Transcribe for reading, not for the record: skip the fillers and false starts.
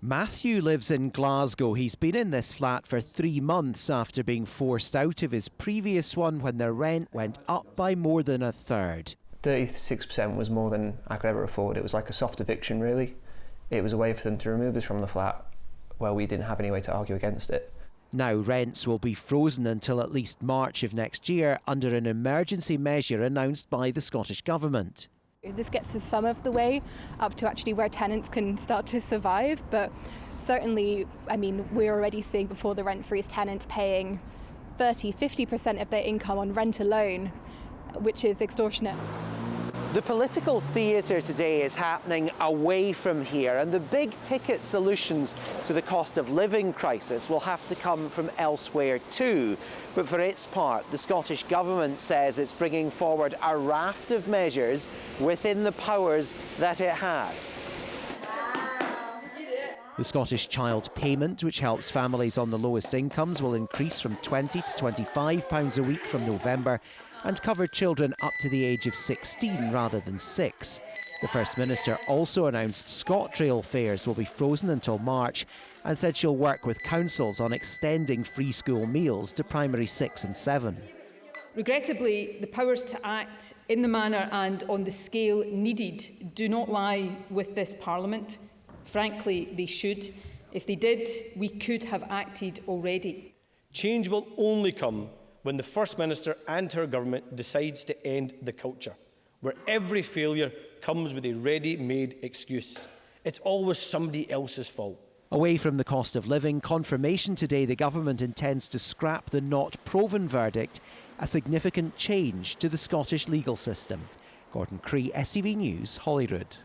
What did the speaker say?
Matthew lives in Glasgow. He's been in this flat for 3 months after being forced out of his previous one when the rent went up by more than a third. 36% was more than I could ever afford. It was like a soft eviction, really. It was a way for them to remove us from the flat where we didn't have any way to argue against it. Now rents will be frozen until at least March of next year under an emergency measure announced by the Scottish Government. This gets us some of the way up to actually where tenants can start to survive, but certainly, we're already seeing before the rent freeze tenants paying 30-50% of their income on rent alone, which is extortionate. The political theatre today is happening away from here, and the big ticket solutions to the cost of living crisis will have to come from elsewhere too. But for its part, the Scottish Government says it's bringing forward a raft of measures within the powers that it has. The Scottish Child Payment, which helps families on the lowest incomes, will increase from £20 to £25 a week from November and cover children up to the age of 16 rather than 6. The First Minister also announced ScotRail fares will be frozen until March and said she'll work with councils on extending free school meals to primary 6 and 7. Regrettably, the powers to act in the manner and on the scale needed do not lie with this Parliament. Frankly, they should. If they did, we could have acted already. Change will only come when the First Minister and her government decides to end the culture, where every failure comes with a ready-made excuse. It's always somebody else's fault. Away from the cost of living, confirmation today the government intends to scrap the not proven verdict, a significant change to the Scottish legal system. Gordon Chree, SCV News, Holyrood.